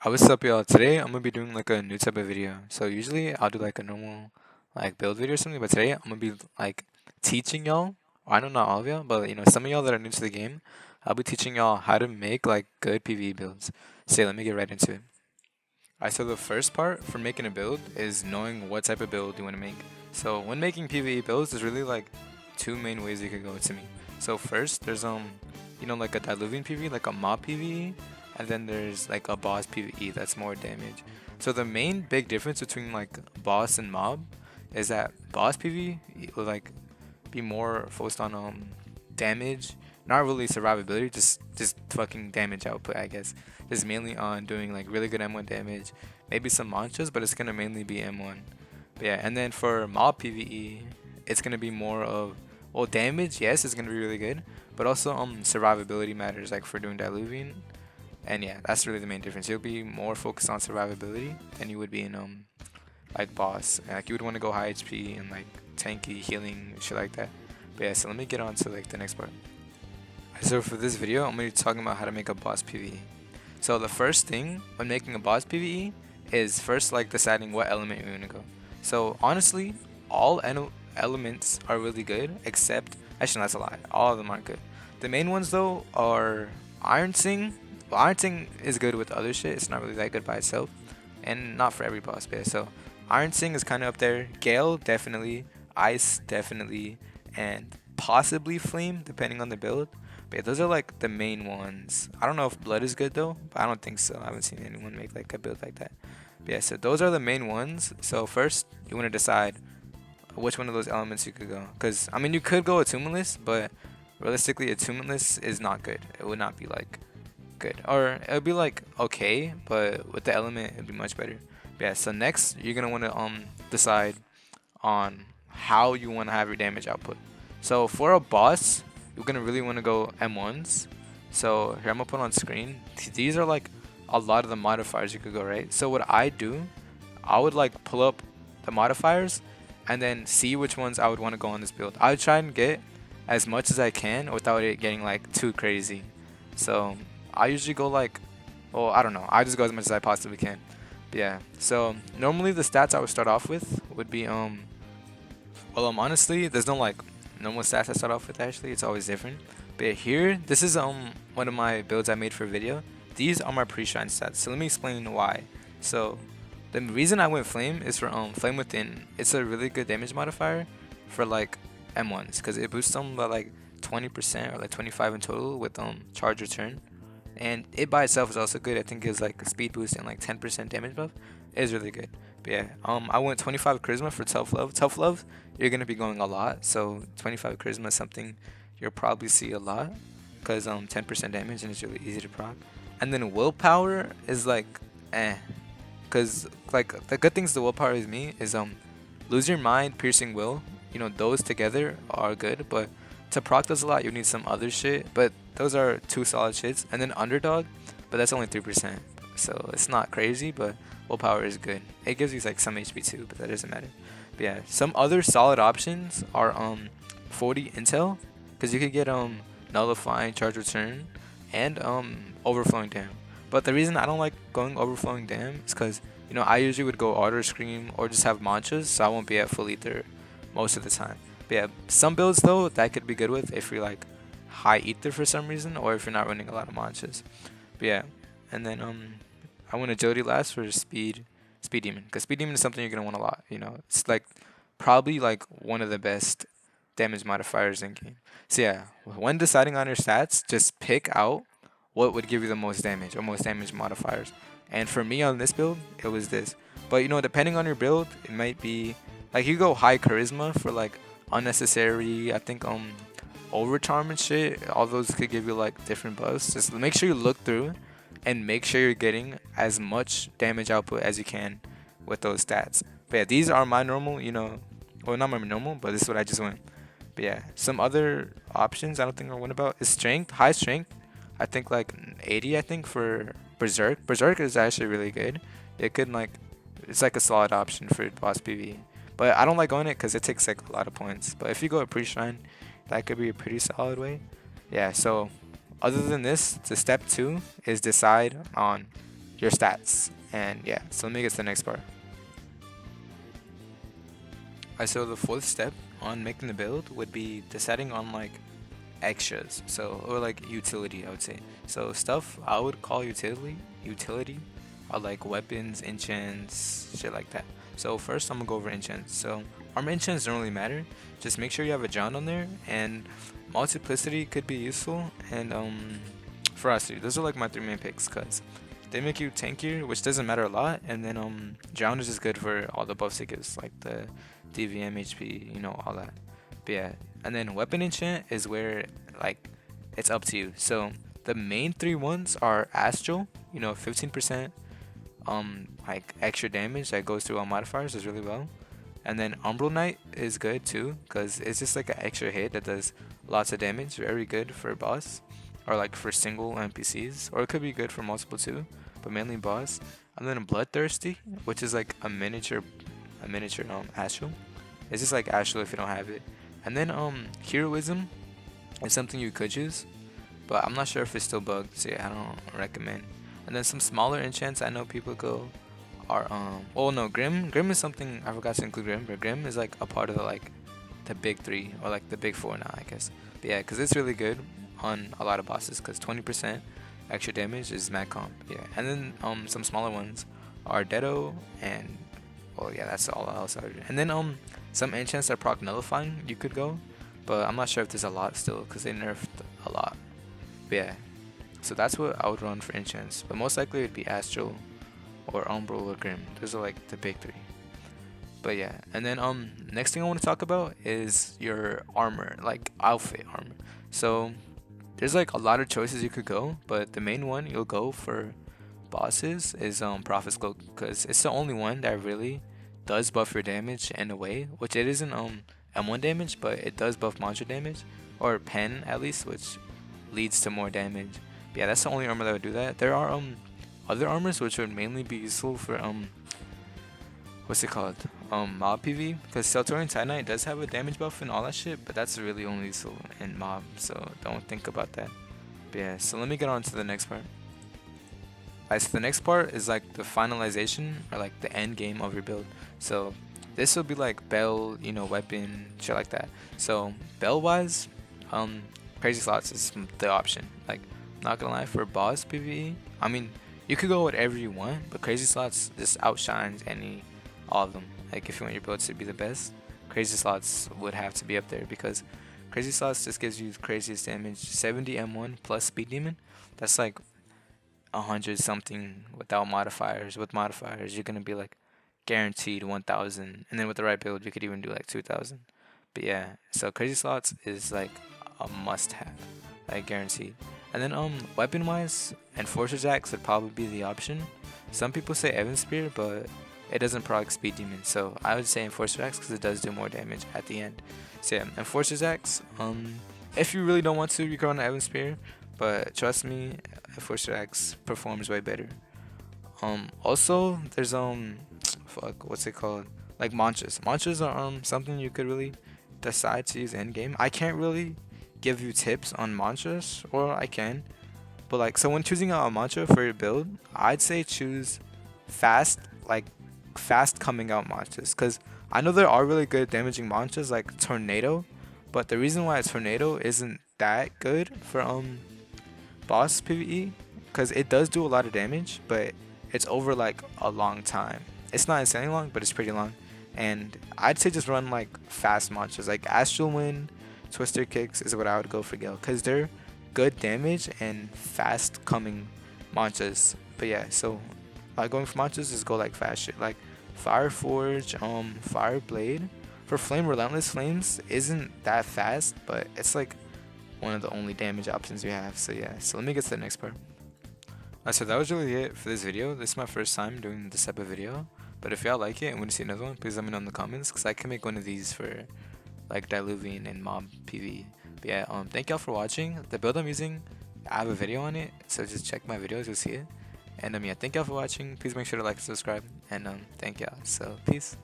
What's up, y'all? Today I'm gonna be doing like a new type of video. So usually I'll do like a normal like build video or something, but today I'm gonna be like teaching y'all. I know not all of y'all, but some of y'all that are new to the game, I'll be teaching y'all how to make like good PvE builds. So let me get right into it. Alright, so the first part for making a build is knowing what type of build you want to make. So when making PvE builds, there's really like two main ways you could go to me. So first, there's like a diluvian PvE, like a mob PvE, and then there's like a boss PvE that's more damage. So the main big difference between like boss and mob is that boss PvE will like be more focused on damage, not really survivability, just fucking damage output, I guess. Just mainly on doing like really good M1 damage, maybe some mantras, but it's gonna mainly be M1. But yeah, and then for mob PvE, it's gonna be more of, well, damage, yes, it's gonna be really good, but also survivability matters, like for doing diluvian. And yeah, that's really the main difference. You'll be more focused on survivability than you would be in like boss. Like you would want to go high HP and like tanky healing shit like that. But yeah, so let me get on to like the next part. So for this video, I'm gonna be talking about how to make a boss PvE. So the first thing when making a boss PvE is first like deciding what element you're gonna go. So honestly, all elements are really good except, actually that's a lie, all of them aren't good. The main ones though are Iron Sing. Well, Iron Sing is good with other shit, it's not really that good by itself, and not for every boss. But yeah, so Iron Sing is kind of up there. Gale definitely, Ice definitely, and possibly Flame depending on the build. But yeah, those are like the main ones. I don't know if Blood is good though, but I don't think so. I haven't seen anyone make like a build like that. But yeah, so those are the main ones. So first, you want to decide which one of those elements you could go. Because, I mean, you could go Attunementless, but realistically, Attunementless is not good. It would not be like good. Or it would be like okay, but with the element, it would be much better. But yeah, so next, you're going to want to decide on how you want to have your damage output. So for a boss, you're gonna really want to go M1s. So here I'm gonna put on screen. These are like a lot of the modifiers you could go, right? So what I do, I would like pull up the modifiers and then see which ones I would want to go on this build. I would try and get as much as I can without it getting like too crazy. So I usually go like, well, I don't know. I just go as much as I possibly can. But yeah. So normally the stats I would start off with would be well, honestly, there's no like normal stats I start off with. Actually, it's always different. But here, this is one of my builds I made for a video. These are my pre-shine stats. So let me explain why. So the reason I went flame is for flame within. It's a really good damage modifier for like M1s because it boosts them by like 20% or like 25 in total with charge return. And it by itself is also good. I think it's like a speed boost and like 10% damage buff. It is really good. But yeah, I went 25 charisma for tough love. Tough love, you're gonna be going a lot. So 25 charisma is something you'll probably see a lot because 10% damage and it's really easy to proc. And then willpower is like because like the good things the willpower is me is lose your mind, piercing will. Those together are good, but to proc those a lot, you need some other shit. But those are two solid shits. And then underdog, but that's only 3%. So it's not crazy, but willpower is good. It gives you like some HP too, but that doesn't matter. But yeah, some other solid options are 40 intel, because you could get nullifying, charge return, and overflowing dam. But the reason I don't like going overflowing dam is because I usually would go auto scream or just have mantras, so I won't be at full ether most of the time. But yeah, some builds though that could be good with if you're like high ether for some reason, or if you're not running a lot of mantras. But yeah, and then I want agility last for speed demon, because speed demon is something you're gonna want a lot. It's like probably like one of the best damage modifiers in game. So yeah, when deciding on your stats, just pick out what would give you the most damage or most damage modifiers. And for me on this build, it was this. But depending on your build, it might be like you go high charisma for like unnecessary, I think overcharm and shit. All those could give you like different buffs. Just make sure you look through and make sure you're getting as much damage output as you can with those stats. But yeah, these are my normal, well, not my normal, but this is what I just went. But yeah, some other options I don't think I went about is strength, high strength. I think like 80, I think, for berserk. Berserk is actually really good. It could like, it's like a solid option for boss PvE. But I don't like going it because it takes like a lot of points. But if you go at pre-shrine, that could be a pretty solid way. Yeah, so other than this, the step 2 is decide on your stats. And yeah, so let me get to the next part. Alright, so the fourth step on making the build would be deciding on like extras, so or like utility, I would say. So stuff I would call utility are like weapons, enchants, shit like that. So first I'm gonna go over enchants. So armor enchants don't really matter, just make sure you have a John on there, and multiplicity could be useful, and ferocity. Those are like my three main picks because they make you tankier, which doesn't matter a lot, and then drown is just good for all the buffs it gives, like the DVM, HP, you know, all that. But yeah, and then weapon enchant is where like it's up to you. So the main three ones are astral, you know, 15% like extra damage that goes through all modifiers is really well. And then Umbral Knight is good too, because it's just like an extra hit that does lots of damage, very good for boss, or like for single NPCs, or it could be good for multiple too, but mainly boss. And then Bloodthirsty, which is like a miniature astral. It's just like astral if you don't have it. And then Heroism is something you could use, but I'm not sure if it's still bugged, so yeah, I don't recommend. And then some smaller enchants I know people go are oh no, Grim is something I forgot to include. Grim, but Grim is like a part of the big three, or like the big four now, I guess. But yeah, because it's really good on a lot of bosses, because 20% extra damage is mad comp. Yeah, and then some smaller ones are Deado, and well yeah, that's all else I would. And then some enchants that proc nullifying you could go, but I'm not sure if there's a lot still because they nerfed a lot. But yeah, so that's what I would run for enchants, but most likely it'd be Astral or Umbral or Grim. Those are like the big three. But yeah, and then next thing I want to talk about is your armor, like outfit armor. So there's like a lot of choices you could go, but the main one you'll go for bosses is Prophet's Cloak, because it's the only one that really does buff your damage in a way, which it isn't M1 damage, but it does buff monster damage, or pen at least, which leads to more damage. But yeah, that's the only armor that would do that. There are other armors which would mainly be useful for what's it called, mob PV, because Seltorian Titanite does have a damage buff and all that shit, but that's really only useful in mob, so don't think about that. But yeah, so let me get on to the next part. Alright, so the next part is like the finalization, or like the end game of your build. So this will be like bell, you know, weapon, shit like that. So bell wise, crazy slots is the option. Like, not gonna lie, for boss PvE, I mean, you could go whatever you want, but crazy slots just outshines all of them. Like, if you want your build to be the best, crazy slots would have to be up there, because crazy slots just gives you the craziest damage. 70 M1 plus speed demon, that's like 100 something without modifiers. With modifiers, you're gonna be like guaranteed 1000, and then with the right build, you could even do like 2000. But yeah, so crazy slots is like a must-have, like guaranteed. And then weapon wise, Enforcer's Axe would probably be the option. Some people say Evan Spear, but it doesn't proc speed demon, so I would say Enforcer's Axe because it does do more damage at the end. So yeah, Enforcer's Axe. If you really don't want to, you go on the Evan Spear, but trust me, Enforcer's Axe performs way better. Also there's what's it called? Like mantras. Mantras are something you could really decide to use end game. I can't really give you tips on mantras, or I can, but like, so when choosing out a mantra for your build, I'd say choose fast coming out mantras, because I know there are really good damaging mantras like Tornado, but the reason why Tornado isn't that good for boss PvE, because it does do a lot of damage, but it's over like a long time. It's not insanely long, but it's pretty long. And I'd say just run like fast mantras, like Astral Wind, Twister Kicks is what I would go for Gale, because they're good damage and fast coming mantras. But yeah, so going for mantras is go like fast shit, like Fire Forge, Fire Blade. For Flame, Relentless Flames isn't that fast, but it's like one of the only damage options you have. So yeah, so let me get to the next part. So that was really it for this video. This is my first time doing this type of video, but if y'all like it and want to see another one, please let me know in the comments, because I can make one of these for like Diluvian and Mob PV. But yeah, thank y'all for watching. The build I'm using, I have a video on it, so just check my videos, you'll see it. And yeah, thank y'all for watching. Please make sure to like and subscribe, and thank y'all. So peace.